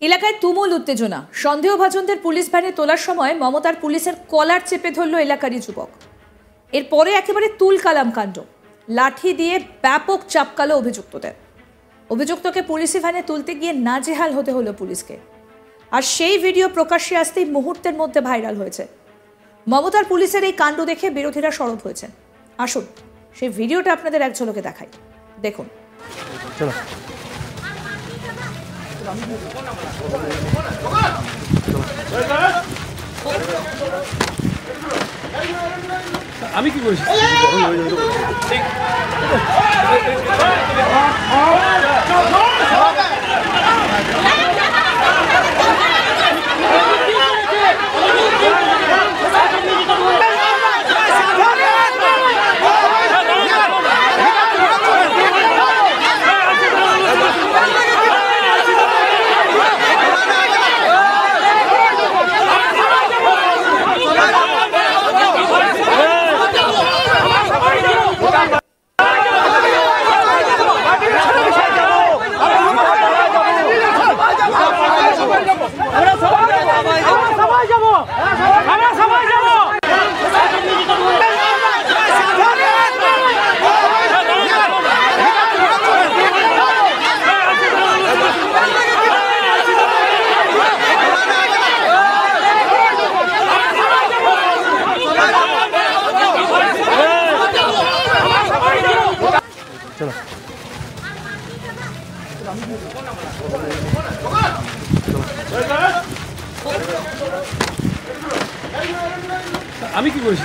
এলাকায় তুমুল উত্তেজনা। সন্দেহভাজনদের পুলিশ ভ্যানে তোলার সময় মমতার পুলিশের কলার চেপে ধরল এলাকারই যুবক। এরপরে একেবারে তুলকালাম কাণ্ড। লাঠি দিয়ে ব্যাপক চাপকালো অভিযুক্তদের। অভিযুক্তকে পুলিশি ভ্যানে তুলতে গিয়ে নাজেহাল হতে হলো পুলিশকে। আর সেই ভিডিও প্রকাশ্যে আসতেই মুহূর্তের মধ্যে ভাইরাল হয়েছে। মমতার পুলিশের এই কাণ্ড দেখে বিরোধীরা সরব হয়েছেন। আসুন সেই ভিডিওটা আপনাদের এক ঝলকে দেখাই, দেখুন। আমি কি করেছি? আমি কি করেছি?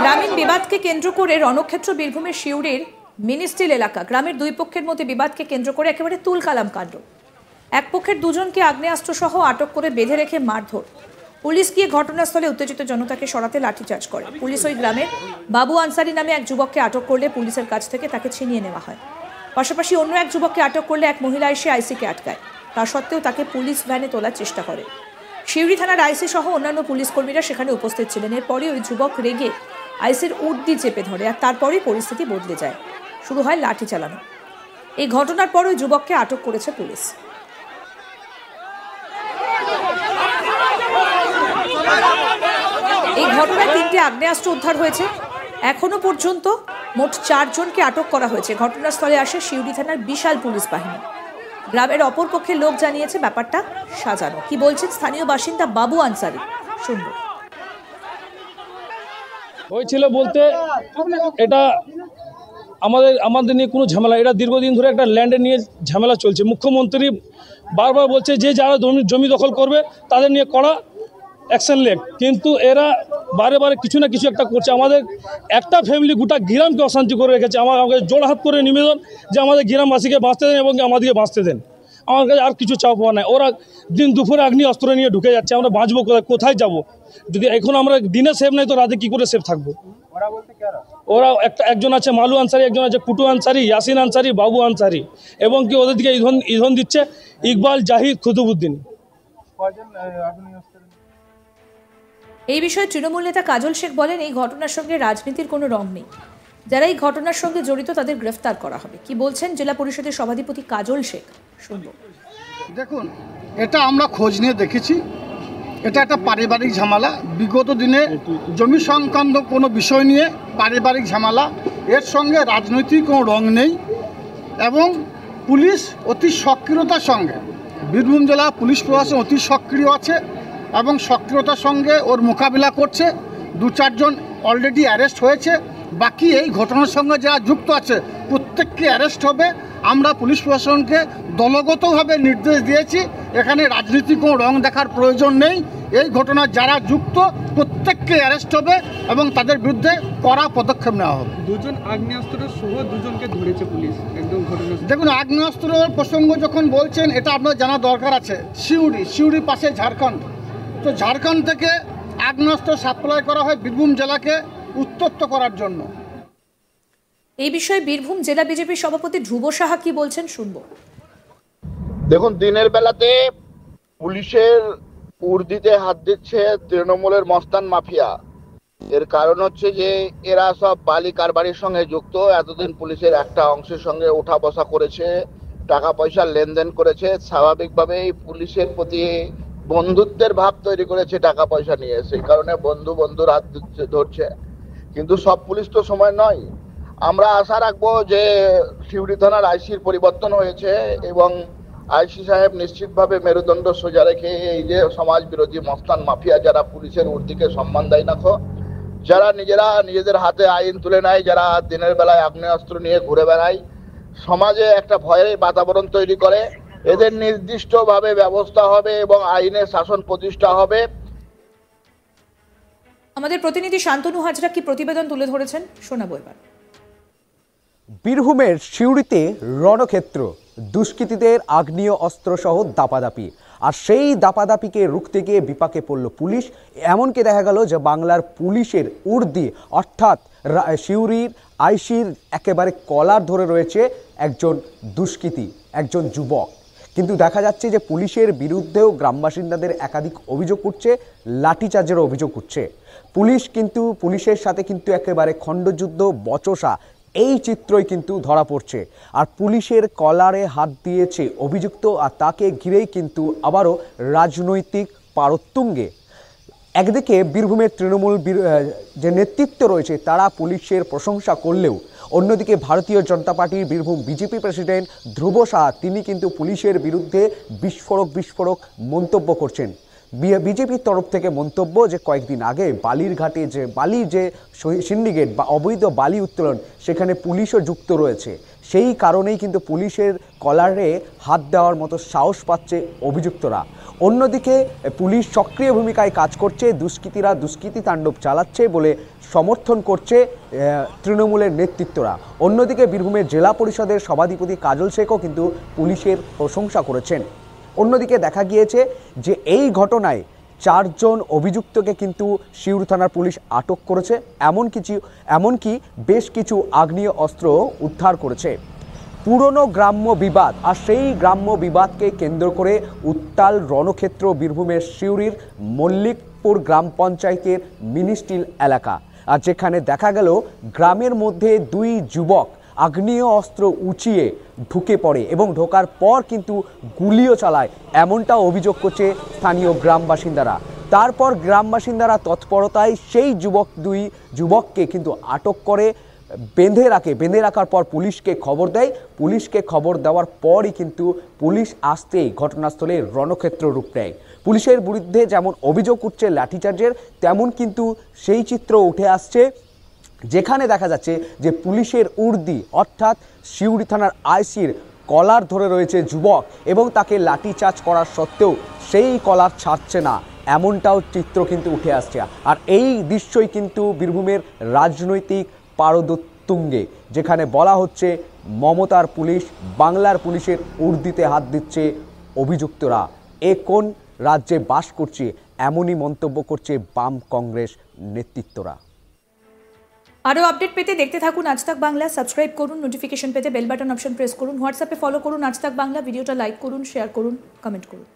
গ্রামীণ বিবাদকে কেন্দ্র করে রণক্ষেত্র বীরভূমের শিউরের মিনিস্টিল এলাকা। গ্রামের দুই পক্ষের মধ্যে বিবাদকে কেন্দ্র করে একেবারে তুলকালাম কাণ্ড। এক পক্ষের দুজনকে আগ্নেয়াস্ত্র সহ আটক করে বেঁধে রেখে মারধর। পুলিশ গিয়ে ঘটনাস্থলে উত্তেজিত জনতাকে সরাতে লাঠিচার্জ করে। পুলিশ ওই গ্রামের বাবু আনসারি নামে এক যুবককে আটক করলে পুলিশের কাছ থেকে তাকে ছিনিয়ে নেওয়া হয়। পাশাপাশি অন্য এক যুবককে আটক করলে এক মহিলা এসে আইসিকে আটকায়। তা সত্ত্বেও তাকে পুলিশ ভ্যানে তোলার চেষ্টা করে। শিউরি থানার আইসি সহ অন্যান্য পুলিশ কর্মীরা সেখানে উপস্থিত ছিলেন। এরপরই ওই যুবক রেগে আইসির উর্দি চেপে ধরে, আর তারপরই পরিস্থিতি বদলে যায়। শুরু হয় লাঠি চালানো। এই ঘটনার পর ওই যুবককে আটক করেছে পুলিশ। এই ঘটনায় 3টে আগ্নেয়াস্ত্র উদ্ধার হয়েছে। এখনো পর্যন্ত মোট 4 জনকে আটক করা হয়েছে। ঘটনাস্থলে আসে শিউরি থানার বিশাল পুলিশ বাহিনী। গ্রামের অপর পক্ষের লোক জানিয়েছে ব্যাপারটা সাজানো। কি বলছেন স্থানীয় বাসিন্দা বাবু আনসারি, শুনব। হয়েছিল বলতে এটা আমাদের নিয়ে কোনো ঝামেলা, এটা দীর্ঘদিন ধরে একটা ল্যান্ডে নিয়ে ঝামেলা চলছে। মুখ্যমন্ত্রী বারবার বলছে যে যারা জমি দখল করবে তাদের নিয়ে কড়া অ্যাকশন লেগ, কিন্তু এরা বারে বারে কিছু না কিছু একটা করছে। আমাদের একটা ফ্যামিলি গোটা গ্রামকে অশান্তি করে রেখেছে। আমাকে জোড়হাত করে নিবেদন যে আমাদের গ্রামবাসীকে বাঁচতে দেন এবং আমাদেরকে বাঁচতে দেন। আমার কাছে আর কিছু চাওয়া পাওয়া নাই। ওরা দিন দুপুরে আগ্নেয় অস্ত্র নিয়ে ঢুকে যাচ্ছে। আমরা বাঁচবো কোথায় যাবো? যদি এখন আমরা দিনে সেফ নাই তো রাতে কী করে সেফ থাকবো? ওরা একজন আছে মালু আনসারি, একজন আছে কুটু আনসারি, ইয়াসিন আনসারি, বাবু আনসারি, এবং কি ওদের দিকে ইন্ধন দিচ্ছে ইকবাল, জাহিদ, কুতুবুদ্দিন। এই বিষয়ে তৃণমূল নেতা কাজল শেখ বলেন, এই ঘটনার সঙ্গে রাজনীতির কোনো রং নেই। যারা এই ঘটনার সঙ্গে জড়িত তাদের গ্রেফতার করা হবে। কি বলছেন জেলা পরিষদের সভাধিপতি কাজল শেখ, শুনব। দেখুন, এটা আমরা খোঁজ নিয়ে দেখেছি। এটা একটা পারিবারিক ঝামেলা। বিগত দিনে জমি সংক্রান্ত কোনো বিষয় নিয়ে পারিবারিক ঝামেলা, এর সঙ্গে রাজনৈতিক কোনো রং নেই। এবং পুলিশ অতি সক্রিয়তার সঙ্গে, বীরভূম জেলা পুলিশ প্রশাসন অতি সক্রিয় আছে এবং সক্রিয়তার সঙ্গে ওর মোকাবিলা করছে। 2-4 জন অলরেডি অ্যারেস্ট হয়েছে। বাকি এই ঘটনার সঙ্গে যারা যুক্ত আছে প্রত্যেককে অ্যারেস্ট হবে। আমরা পুলিশ প্রশাসনকে দলগতভাবে নির্দেশ দিয়েছি, এখানে রাজনীতিক কোনো রং দেখার প্রয়োজন নেই। এই ঘটনায় যারা যুক্ত প্রত্যেককে অ্যারেস্ট হবে এবং তাদের বিরুদ্ধে কড়া পদক্ষেপ নেওয়া হবে। দুজন আগ্নেয়াস্ত্র সহ দুজনকে ধরেছে পুলিশ একদম ঘটনা। দেখুন, আগ্নেয়াস্ত্রের প্রসঙ্গ যখন বলছেন, এটা আপনার জানা দরকার আছে। সিউড়ির পাশে ঝাড়খণ্ড, তো ঝাড়খণ্ড থেকে আগ্নেয়াস্ত্র সাপ্লাই করা হয় বীরভূম জেলাকে উত্তপ্ত করার জন্য। এই বিষয়ে বীরভূম জেলা বিজেপি সভাপতি ধ্রুব সাহা কি বলছেন শুনবো। দেখুন, দিনের বেলাতে পুলিশের উর্দিতে হাত দিচ্ছে তৃণমূলের মস্তান মাফিয়া। এর কারণ হচ্ছে যে এরা সব বালি কারবারির সঙ্গে যুক্ত। এতদিন পুলিশের একটা অংশের সঙ্গে ওঠা বসা করেছে, টাকা পয়সার লেনদেন করেছে। স্বাভাবিকভাবেই পুলিশের প্রতি বন্ধুত্বের ভাব তৈরি করেছে টাকা পয়সা নিয়ে। সেই কারণে বন্ধুর হাত ধরছে। কিন্তু সব পুলিশ তো সময় নয়। আমরা আশা রাখবো যে সিউড়ি থানার আইসির পরিবর্তন হয়েছে এবং আইসি সাহেব নিশ্চিতভাবে মেরুদণ্ড সোজা রেখে এই যে সমাজ বিরোধী মস্তান মাফিয়া যারা পুলিশের উর্দিকে সম্মান দেয় না, যারা নিজেদের হাতে আইন তুলে নেয়, যারা দিনের বেলায় আগ্নেয়াস্ত্র নিয়ে ঘুরে বেড়ায়, সমাজে একটা ভয়ের বাতাবরণ তৈরি করে, এদের নির্দিষ্টভাবে ব্যবস্থা হবে এবং আইনের শাসন প্রতিষ্ঠা হবে। আমাদের প্রতিনিধি শান্তনু হাজরা কি প্রতিবেদন তুলে ধরেছেন শোনাবো এবার। বীরভূমের সিউড়িতে রণক্ষেত্র, দুষ্কৃতীদের আগ্নেয় অস্ত্র সহ দাপাদাপি, আর সেই দাপাদাপিকে রুখতে গিয়ে বিপাকে পড়ল পুলিশ। এমনকি দেখা গেল যে বাংলার পুলিশের উর্দি অর্থাৎ সিউড়ির আইসির একেবারে কলার ধরে রয়েছে একজন দুষ্কৃতী, একজন যুবক। কিন্তু দেখা যাচ্ছে যে পুলিশের বিরুদ্ধেও গ্রামবাসিন্দাদের একাধিক অভিযোগ উঠছে, লাঠিচার্জেরও অভিযোগ উঠছে। পুলিশের সাথে কিন্তু একেবারে খণ্ডযুদ্ধ, বচসা, এই চিত্রই কিন্তু ধরা পড়ছে। আর পুলিশের কলারে হাত দিয়েছে অভিযুক্ত, আর তাকে ঘিরেই কিন্তু আবারও রাজনৈতিক পারোত্তুঙ্গে। একদিকে বীরভূমের তৃণমূল যে নেতৃত্ব রয়েছে তারা পুলিশের প্রশংসা করলেও অন্যদিকে ভারতীয় জনতা পার্টির বীরভূম বিজেপি প্রেসিডেন্ট ধ্রুব সাহা তিনি কিন্তু পুলিশের বিরুদ্ধে বিস্ফোরক মন্তব্য করছেন। বিজেপির তরফ থেকে মন্তব্য যে কয়েকদিন আগে বালির ঘাটে যে বালির যে সিন্ডিকেট বা অবৈধ বালি উত্তোলন, সেখানে পুলিশও যুক্ত রয়েছে। সেই কারণেই কিন্তু পুলিশের কলারে হাত দেওয়ার মতো সাহস পাচ্ছে অভিযুক্তরা। অন্যদিকে পুলিশ সক্রিয় ভূমিকায় কাজ করছে, দুষ্কৃতীরা দুষ্কৃতী তাণ্ডব চালাচ্ছে বলে সমর্থন করছে তৃণমূলের নেতৃত্বরা। অন্যদিকে বীরভূমের জেলা পরিষদের সভাধিপতি কাজল শেখও কিন্তু পুলিশের প্রশংসা করেছেন। অন্যদিকে দেখা গিয়েছে যে এই ঘটনায় 4 জন অভিযুক্তকে কিন্তু সিউড়ি থানার পুলিশ আটক করেছে, এমনকি বেশ কিছু আগ্নেয় অস্ত্র উদ্ধার করেছে। পুরনো গ্রাম্য বিবাদ, আর সেই গ্রাম্য বিবাদকে কেন্দ্র করে উত্তাল রণক্ষেত্র বীরভূমের সিউড়ির মল্লিকপুর গ্রাম পঞ্চায়েতের মিনি স্টিল এলাকা। আর যেখানে দেখা গেল গ্রামের মধ্যে 2 যুবক আগ্নেয় অস্ত্র উঁচিয়ে ঢুকে পড়ে এবং ঢোকার পর কিন্তু গুলিও চালায়, এমনটা অভিযোগ করছে স্থানীয় গ্রাম বাসিন্দারা। তারপর গ্রামবাসিন্দারা তৎপরতায় সেই 2 যুবককে কিন্তু আটক করে বেঁধে রাখার পর পুলিশকে খবর দেয়। পুলিশকে খবর দেওয়ার পরই কিন্তু পুলিশ আসতেই ঘটনাস্থলে রণক্ষেত্র রূপ নেয়। পুলিশের বিরুদ্ধে যেমন অভিযোগ উঠছে লাঠিচার্জের, তেমন কিন্তু সেই চিত্র উঠে আসছে যেখানে দেখা যাচ্ছে যে পুলিশের উর্দি অর্থাৎ সিউড়ি থানার আইসির কলার ধরে রয়েছে যুবক এবং তাকে লাঠিচার্জ করার সত্ত্বেও সেই কলার ছাড়ছে না, এমনটাও চিত্র কিন্তু উঠে আসছে। আর এই দৃশ্যই কিন্তু বীরভূমের রাজনৈতিক পারদতুঙ্গে, যেখানে বলা হচ্ছে মমতার পুলিশ বাংলার পুলিশের উর্দিতে হাত দিচ্ছে অভিযুক্তরা। এ কোন রাজ্যে বাস করছে, এমনই মন্তব্য করছে বাম কংগ্রেস নেতৃত্বরা। আরও আপডেট পেতে দেখতে থাকুন আজ তাক বাংলা। সাবস্ক্রাইব করুন, নোটিফিকেশন পেতে বেল বাটন অপশন প্রেস করুন, হোয়াটসঅ্যাপে ফলো করুন আজ তাক বাংলা, ভিডিওটা লাইক করুন, শেয়ার করুন, কমেন্ট করুন।